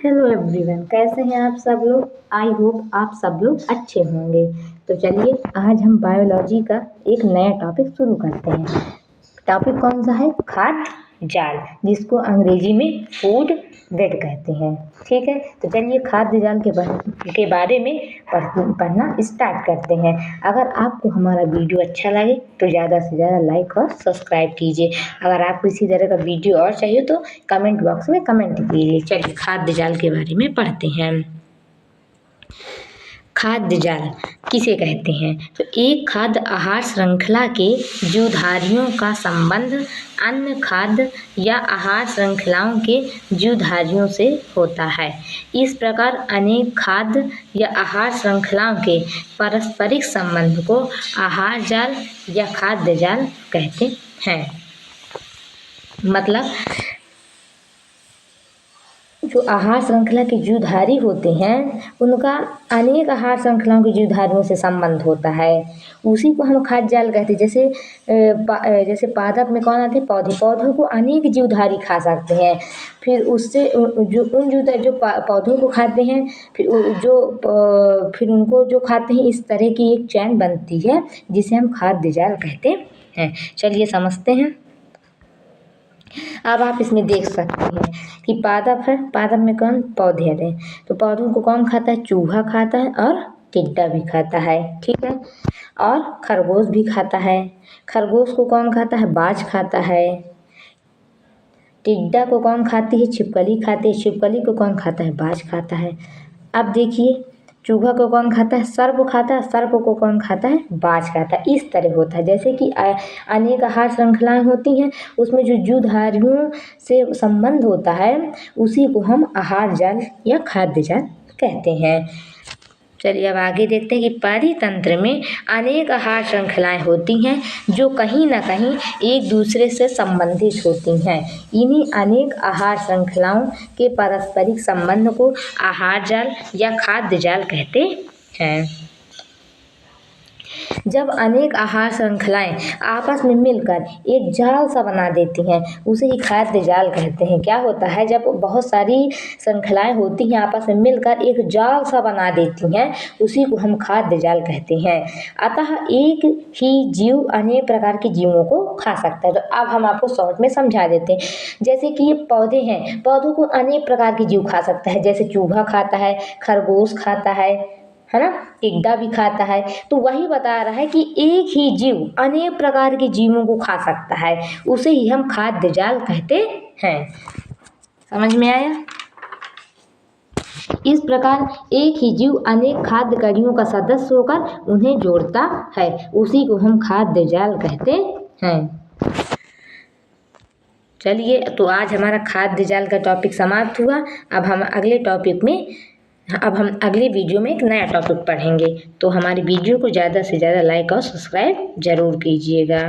Hello everyone, कैसे हैं आप सब लोग। आई होप आप सब लोग अच्छे होंगे। तो चलिए आज हम बायोलॉजी का एक नया टॉपिक शुरू करते हैं। टॉपिक कौन सा है? खाद्य जाल, जिसको अंग्रेजी में फूड वेब कहते हैं। ठीक है, तो चलिए खाद्य जाल के बारे में पढ़ना स्टार्ट करते हैं। अगर आपको हमारा वीडियो अच्छा लगे तो ज़्यादा से ज़्यादा लाइक और सब्सक्राइब कीजिए। अगर आपको इसी तरह का वीडियो और चाहिए तो कमेंट बॉक्स में कमेंट कीजिए। चलिए खाद्य जाल के बारे में पढ़ते हैं। खाद्य जाल किसे कहते हैं? तो एक खाद्य आहार श्रृंखला के जीवधारियों का संबंध अन्य खाद्य या आहार श्रृंखलाओं के जीवधारियों से होता है। इस प्रकार अनेक खाद्य या आहार श्रृंखलाओं के पारस्परिक संबंध को आहार जाल या खाद्य जाल कहते हैं। मतलब जो आहार श्रृंखला के जीवधारी होते हैं उनका अनेक आहार श्रृंखलाओं के जीवधारियों से संबंध होता है, उसी को हम खाद्य जाल कहते हैं। जैसे पादप में कौन आते हैं? पौधों को अनेक जीवधारी खा सकते हैं। फिर उससे जो पौधों को खाते हैं फिर उनको जो खाते हैं, इस तरह की एक चैन बनती है जिसे हम खाद्य जाल कहते हैं। चलिए समझते हैं। अब आप इसमें देख सकते हैं कि पादप है, पादप में कौन? पौधे हैं। तो पौधों को कौन खाता है? चूहा खाता है और टिड्डा भी खाता है। ठीक है, और खरगोश भी खाता है। खरगोश को कौन खाता है? बाज खाता है। टिड्डा को कौन खाती है? छिपकली खाती है। छिपकली को कौन खाता है? बाज खाता है। अब देखिए चूहा को कौन खाता है? सर्प खाता है। सर्प को कौन खाता है? बाज खाता है। इस तरह होता है। जैसे कि अनेक आहार श्रृंखलाएं होती हैं, उसमें जो जीवधारियों से संबंध होता है उसी को हम आहार जाल या खाद्य जाल कहते हैं। चलिए अब आगे देखते हैं कि परितंत्र में अनेक आहार श्रृंखलाएं होती हैं जो कहीं ना कहीं एक दूसरे से संबंधित होती हैं। इन्हीं अनेक आहार श्रृंखलाओं के पारस्परिक संबंध को आहार जाल या खाद्य जाल कहते हैं। जब अनेक आहार श्रृंखलाएं आपस में मिलकर एक जाल सा बना देती हैं उसे ही खाद्य जाल कहते हैं। क्या होता है? जब बहुत सारी श्रृंखलाएं होती हैं आपस में मिलकर एक जाल सा बना देती हैं उसी को हम खाद्य जाल कहते हैं। अतः एक ही जीव अनेक प्रकार के जीवों को खा सकता है। तो अब हम आपको शॉर्ट में समझा देते हैं। जैसे कि ये पौधे हैं, पौधों को अनेक प्रकार के जीव खा सकता है। जैसे चूहा खाता है, खरगोश खाता है ना, टिड्डा भी खाता है। तो वही बता रहा है कि एक ही जीव अनेक प्रकार के जीवों को खा सकता है, उसे ही हम खाद्य जाल कहते हैं। समझ में आया? इस प्रकार एक ही जीव अनेक खाद्य कड़ियों का सदस्य होकर उन्हें जोड़ता है, उसी को हम खाद्य जाल कहते हैं। चलिए तो आज हमारा खाद्य जाल का टॉपिक समाप्त हुआ। अब हम अगले वीडियो में एक नया टॉपिक पढ़ेंगे। तो हमारी वीडियो को ज़्यादा से ज़्यादा लाइक और सब्सक्राइब जरूर कीजिएगा।